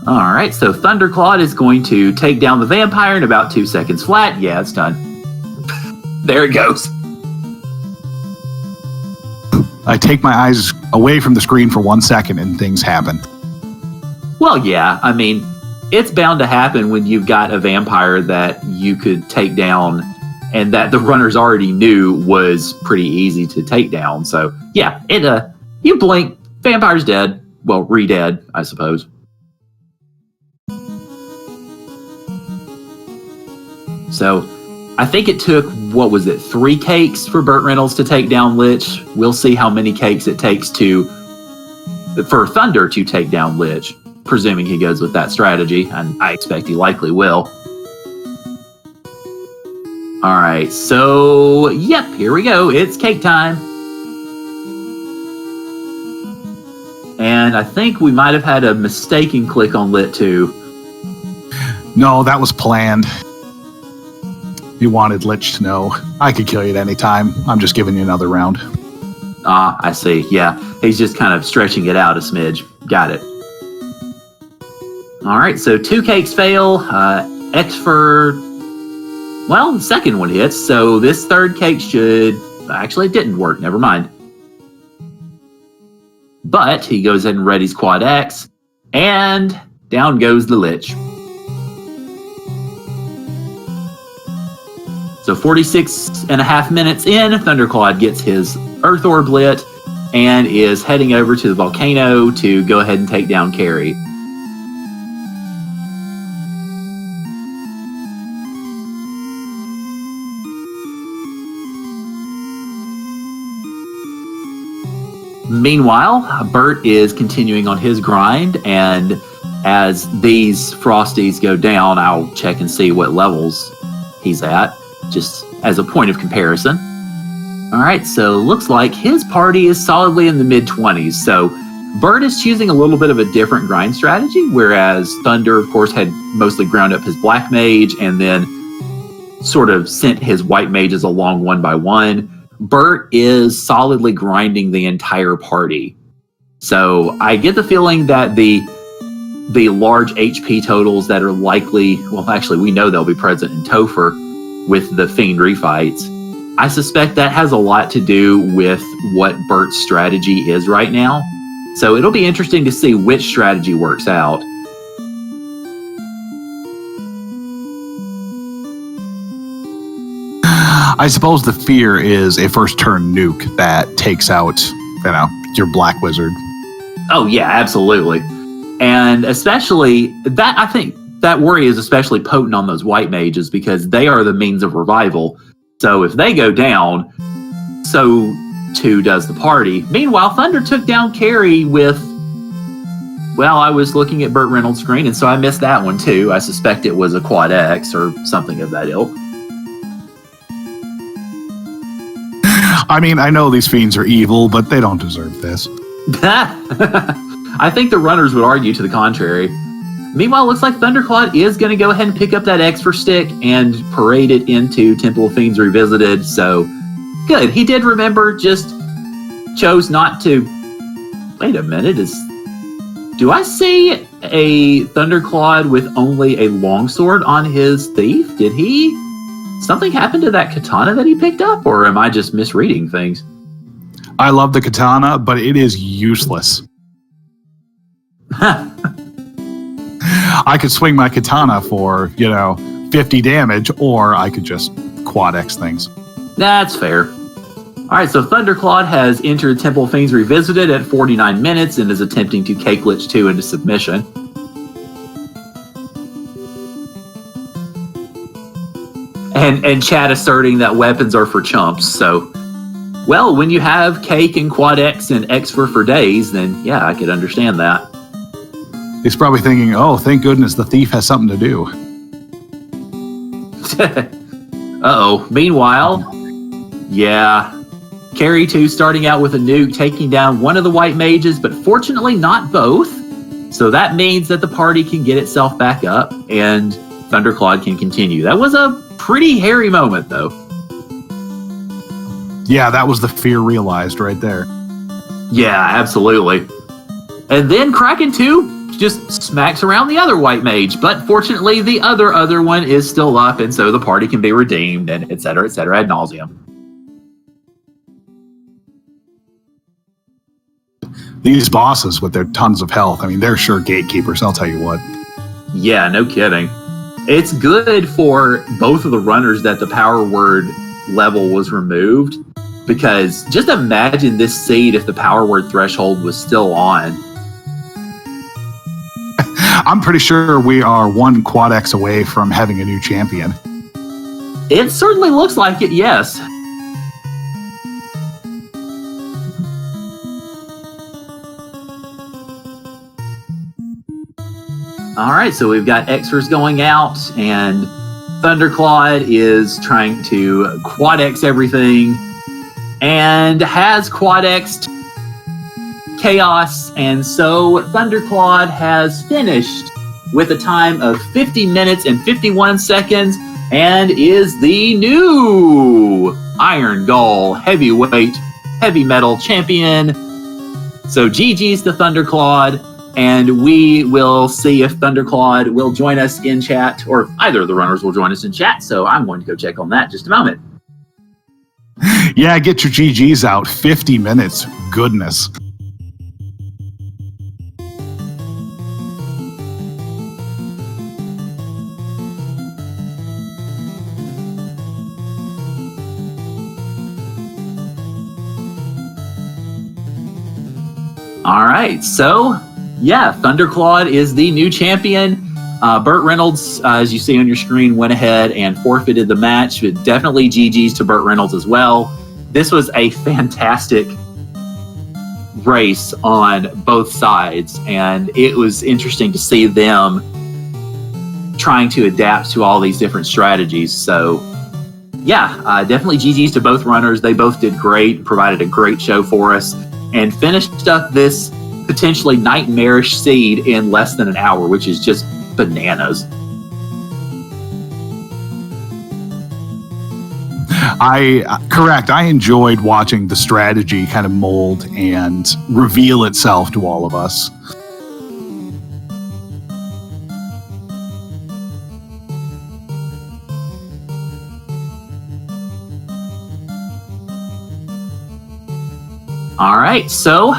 All right, so Thunderclaude is going to take down the vampire in about 2 seconds flat. Yeah, it's done. There it goes. I take my eyes away from the screen for 1 second and things happen. Well, yeah, I mean, it's bound to happen when you've got a vampire that you could take down and that the runners already knew was pretty easy to take down. So, yeah, you blink, vampire's dead. Well, re-dead, I suppose. So, I think it took, 3 cakes for BurtReynoldz to take down Lich. We'll see how many cakes it takes for Thunder to take down Lich, presuming he goes with that strategy, and I expect he likely will. All right, so, yep, here we go. It's cake time. And I think we might have had a mistaken click on Lit 2. No, that was planned. You wanted Lich to know, I could kill you at any time. I'm just giving you another round. Ah, I see. Yeah, he's just kind of stretching it out a smidge. Got it. All right, so 2 cakes fail. X for, well, the second one hits, so this third cake should, actually it didn't work, never mind. But he goes ahead and readies Quad X, and down goes the Lich. So 46.5 minutes in, Thunderclaude gets his Earth Orb lit and is heading over to the volcano to go ahead and take down Carrie. Meanwhile, Burt is continuing on his grind, and as these Frosties go down, I'll check and see what levels he's at, just as a point of comparison. All right, so looks like his party is solidly in the mid-20s. So Burt is choosing a little bit of a different grind strategy, whereas Thunder, of course, had mostly ground up his black mage and then sort of sent his white mages along one by one. Burt is solidly grinding the entire party. So I get the feeling that the large HP totals that are likely, well, actually, we know they'll be present in Topher with the Fiend refights. I suspect that has a lot to do with what Burt's strategy is right now. So it'll be interesting to see which strategy works out. I suppose the fear is a first turn nuke that takes out, your black wizard. Oh yeah, absolutely. And especially that, I think that worry is especially potent on those white mages because they are the means of revival. So if they go down, so too does the party. Meanwhile, Thunder took down Carrie with, well, I was looking at BurtReynoldz' screen, and so I missed that one too. I suspect it was a quad X or something of that ilk. I mean, I know these fiends are evil, but they don't deserve this. I think the runners would argue to the contrary. Meanwhile, it looks like Thunderclaude is going to go ahead and pick up that Expert Stick and parade it into Temple of Fiends Revisited. So, good. He did remember, just chose not to. Wait a minute. Do I see a Thunderclaude with only a longsword on his thief? Did he? Something happened to that katana that he picked up, or am I just misreading things? I love the katana, but it is useless. I could swing my katana for, 50 damage, or I could just quad X things. That's fair. All right, so Thunderclaude has entered Temple of Fiends Revisited at 49 minutes and is attempting to Cake Lich 2 into submission. And chat asserting that weapons are for chumps, so... Well, when you have Cake and Quad X and X for days, then yeah, I could understand that. He's probably thinking, oh, thank goodness the thief has something to do. Uh-oh. Meanwhile, yeah, Carrie 2 starting out with a nuke, taking down one of the white mages, but fortunately not both. So that means that the party can get itself back up and Thunderclaude can continue. That was a pretty hairy moment, though. Yeah, that was the fear realized right there. Yeah, absolutely. And then Kraken 2 just smacks around the other white mage, but fortunately the other one is still up, and so the party can be redeemed, and et cetera, ad nauseum. These bosses with their tons of health, I mean, they're sure gatekeepers, I'll tell you what. Yeah, no kidding. It's good for both of the runners that the power word level was removed, because just imagine this seed if the power word threshold was still on. I'm pretty sure we are one quad X away from having a new champion. It certainly looks like it, yes. All right, so we've got Xers going out, and Thunderclaude is trying to quad X everything, and has quad X'd Chaos, and so Thunderclaude has finished with a time of 50 minutes and 51 seconds, and is the new Irongol heavyweight heavy metal champion. So GG's to Thunderclaude. And we will see if Thunderclaude will join us in chat, or either of the runners will join us in chat. So I'm going to go check on that in just a moment. Yeah, get your GGs out. 50 minutes. Goodness. All right, so... yeah, Thunderclaude is the new champion. BurtReynoldz, as you see on your screen, went ahead and forfeited the match. But definitely GG's to BurtReynoldz as well. This was a fantastic race on both sides, and it was interesting to see them trying to adapt to all these different strategies. So, yeah, definitely GG's to both runners. They both did great, provided a great show for us, and finished up this potentially nightmarish seed in less than an hour, which is just bananas. Correct. I enjoyed watching the strategy kind of mold and reveal itself to all of us. All right, so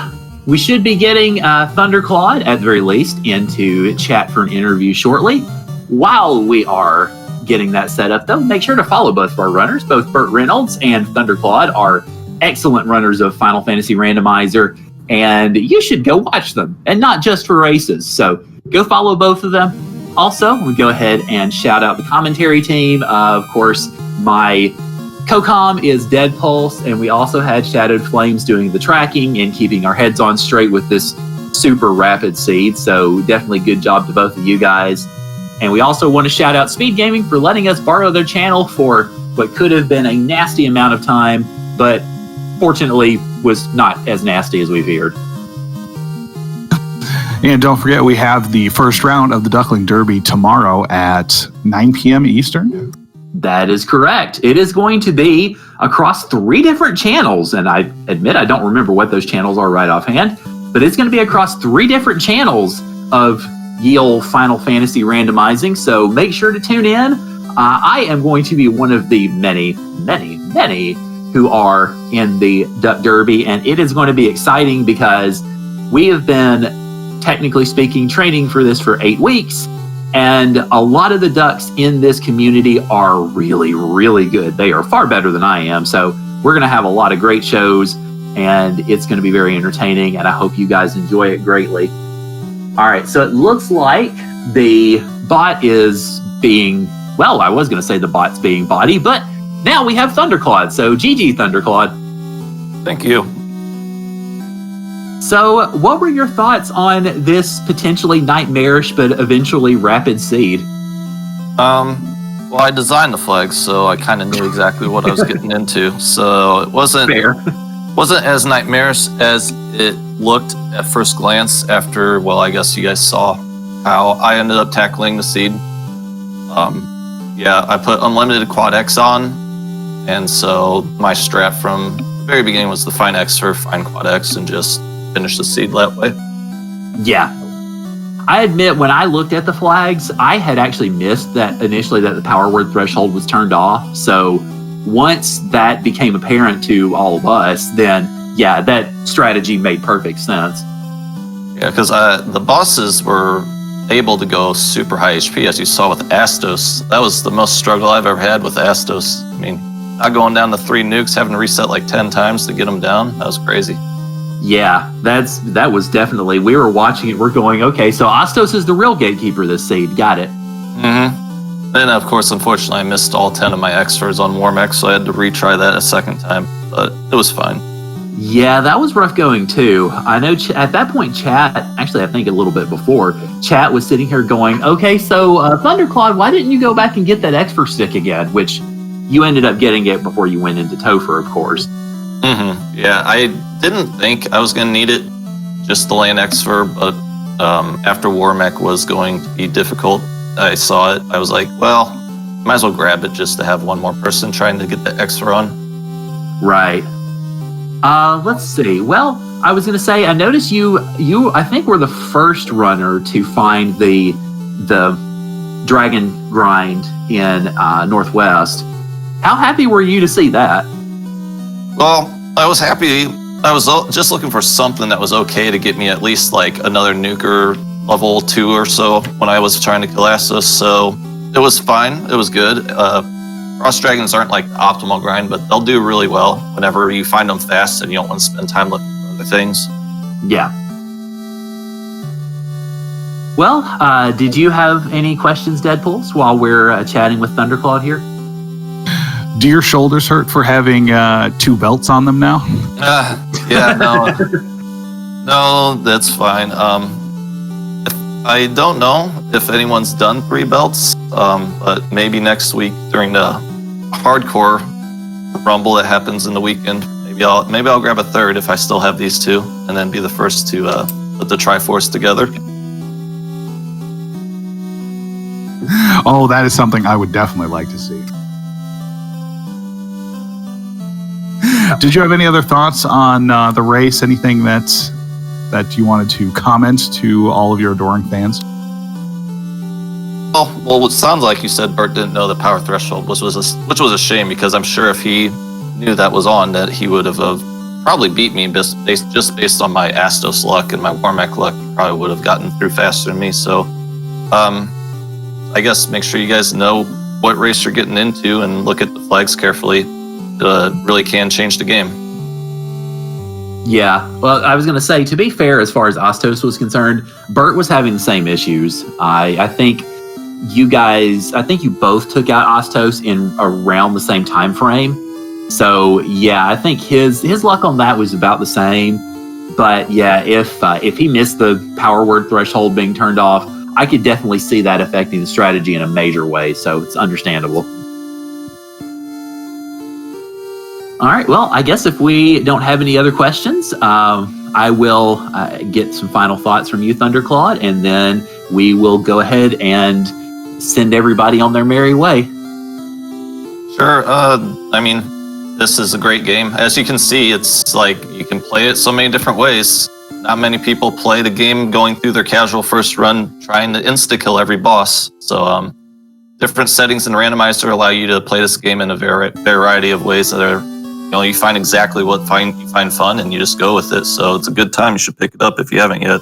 we should be getting Thunderclaude, at the very least, into chat for an interview shortly. While we are getting that set up, though, make sure to follow both of our runners. Both BurtReynoldz and Thunderclaude are excellent runners of Final Fantasy Randomizer, and you should go watch them, and not just for races. So go follow both of them. Also, we go ahead and shout out the commentary team. Of course, my co-com is Dead Pulse, and we also had Shadowed Flames doing the tracking and keeping our heads on straight with this super rapid seed. So definitely good job to both of you guys. And we also want to shout out SpeedGaming for letting us borrow their channel for what could have been a nasty amount of time, but fortunately was not as nasty as we feared. And don't forget, we have the first round of the Duckling Derby tomorrow at 9 p.m. Eastern. That is correct. It is going to be across 3 different channels, and I admit I don't remember what those channels are right offhand, but it's going to be across 3 different channels of Yale Final Fantasy randomizing, so make sure to tune in. I am going to be one of the many who are in the Duck Derby, and it is going to be exciting because we have been, technically speaking, training for this for 8 weeks, and a lot of the ducks in this community are really, really good. They are far better than I am, so we're going to have a lot of great shows, and it's going to be very entertaining, and I hope you guys enjoy it greatly. All right, so it looks like the bot is being, well, I was going to say the bot's being body, but now we have Thunderclaude, so GG Thunderclaude. Thank you. So what were your thoughts on this potentially nightmarish but eventually rapid seed? Well, I designed the flags, so I kind of knew exactly what I was getting into. So it wasn't as nightmarish as it looked at first glance after, well, I guess you guys saw how I ended up tackling the seed. Yeah, I put Unlimited Quad X on, and so my strat from the very beginning was the Fine X for Fine Quad X and just finish the seed that way. Yeah. I admit, when I looked at the flags, I had actually missed that initially that the power word threshold was turned off. So once that became apparent to all of us, then yeah, that strategy made perfect sense. Yeah, because the bosses were able to go super high HP, as you saw with Astos. That was the most struggle I've ever had with Astos. I mean, not going down to 3 nukes, having to reset like 10 times to get them down. That was crazy. Yeah, that was definitely, we were watching it, we're going, okay, so Astos is the real gatekeeper this seed, got it. Mm-hmm. Then, of course, unfortunately, I missed all 10 of my Xers on Warmech, so I had to retry that a second time, but it was fine. Yeah, that was rough going, too. I know at that point, chat, actually, I think a little bit before, chat was sitting here going, okay, so Thunderclaude, why didn't you go back and get that Xfer stick again? Which you ended up getting it before you went into Topher, of course. Mm-hmm. Yeah, I didn't think I was going to need it just to land Xfer, but after Warmech was going to be difficult, I saw it. I was like, well, might as well grab it just to have one more person trying to get the Xfer on. Right. Let's see. Well, I was going to say, I noticed you I think were the first runner to find the Dragon Grind in Northwest. How happy were you to see that? Well, I was happy. I was just looking for something that was okay to get me at least like another nuker level 2 or so when I was trying to kill Astos, so it was fine. It was good. Frost Dragons aren't like the optimal grind, but they'll do really well whenever you find them fast and you don't want to spend time looking for other things. Yeah. Well, did you have any questions, Deadpools, while we're chatting with Thunderclaude here? Do your shoulders hurt for having 2 belts on them now? Yeah, no. No, that's fine. I don't know if anyone's done 3 belts, but maybe next week during the hardcore rumble that happens in the weekend, maybe I'll grab a 3rd if I still have these 2, and then be the first to put the Triforce together. Oh, that is something I would definitely like to see. Did you have any other thoughts on the race? Anything that you wanted to comment to all of your adoring fans? Oh, well, it sounds like you said Burt didn't know the power threshold, which was a shame, because I'm sure if he knew that was on, that he would have probably beat me just based on my Astos luck and my Warmech luck. He probably would have gotten through faster than me. So, I guess make sure you guys know what race you're getting into and look at the flags carefully. It really can change the game. Yeah, well, I was going to say, to be fair, as far as Ostos was concerned, Burt was having the same issues. I think you both took out Ostos in around the same time frame. So yeah, I think his luck on that was about the same. But yeah, if he missed the power word threshold being turned off, I could definitely see that affecting the strategy in a major way. So it's understandable. All right, well, I guess if we don't have any other questions, I will get some final thoughts from you, Thunderclaude, and then we will go ahead and send everybody on their merry way. Sure. I mean, this is a great game. As you can see, it's like you can play it so many different ways. Not many people play the game going through their casual first run, trying to insta-kill every boss. So different settings in Randomizer allow you to play this game in a variety of ways that are, you find exactly what you find fun and you just go with it. So it's a good time. You should pick it up if you haven't yet.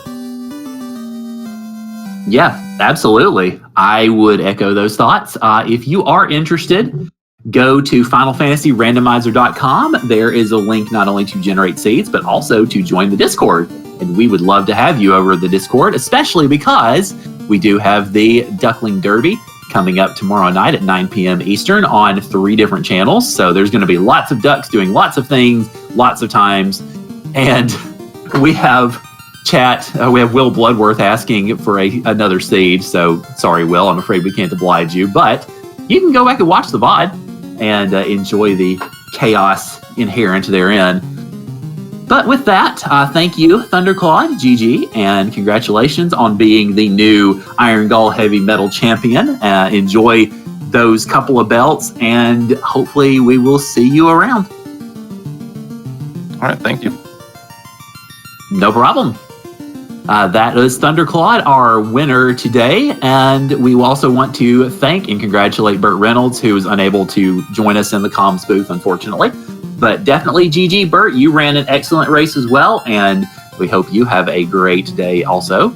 Yeah, absolutely. I would echo those thoughts. If you are interested, go to FinalFantasyRandomizer.com. There is a link not only to generate seeds, but also to join the Discord. And we would love to have you over the Discord, especially because we do have the Duckling Derby coming up tomorrow night at 9 p.m. Eastern on 3 different channels. So there's going to be lots of ducks doing lots of things, lots of times. And we have we have Will Bloodworth asking for another seed. So sorry, Will, I'm afraid we can't oblige you. But you can go back and watch the VOD and enjoy the chaos inherent therein. But with that, thank you, Thunderclaude, GG, and congratulations on being the new Irongol Heavy Metal Champion. Enjoy those couple of belts, and hopefully we will see you around. All right, thank you. No problem. That is Thunderclaude, our winner today, and we also want to thank and congratulate BurtReynoldz, who was unable to join us in the comms booth, unfortunately. But definitely, GG, Burt, you ran an excellent race as well, and we hope you have a great day also.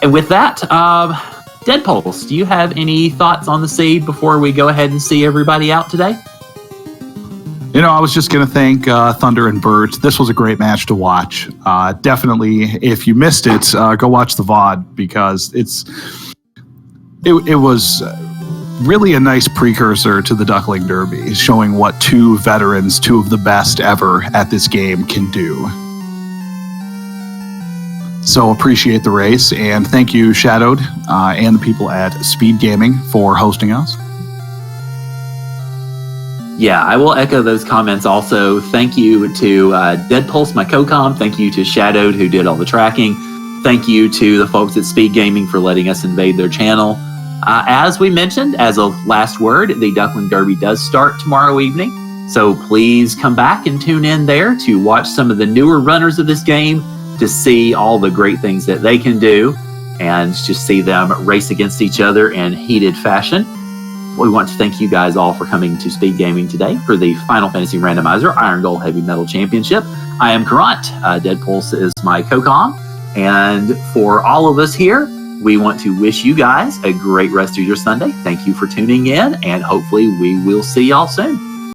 And with that, Deadpulse, do you have any thoughts on the seed before we go ahead and see everybody out today? I was just going to thank Thunder and Burt. This was a great match to watch. Definitely, if you missed it, go watch the VOD, because it was really a nice precursor to the Duckling Derby, showing what 2 veterans, 2 of the best ever at this game, can do. So appreciate the race, and thank you, Shadowed, and the people at SpeedGaming for hosting us. Yeah, I will echo those comments also. Thank you to Deadpulse, my co-com. Thank you to Shadowed, who did all the tracking. Thank you to the folks at SpeedGaming for letting us invade their channel. As we mentioned, as a last word, the Duckling Derby does start tomorrow evening. So please come back and tune in there to watch some of the newer runners of this game, to see all the great things that they can do, and just see them race against each other in heated fashion. We want to thank you guys all for coming to SpeedGaming today for the Final Fantasy Randomizer Irongol Heavy Metal Championship. I am Kurant. Deadpulse is my co-com. And for all of us here, we want to wish you guys a great rest of your Sunday. Thank you for tuning in, and hopefully we will see y'all soon.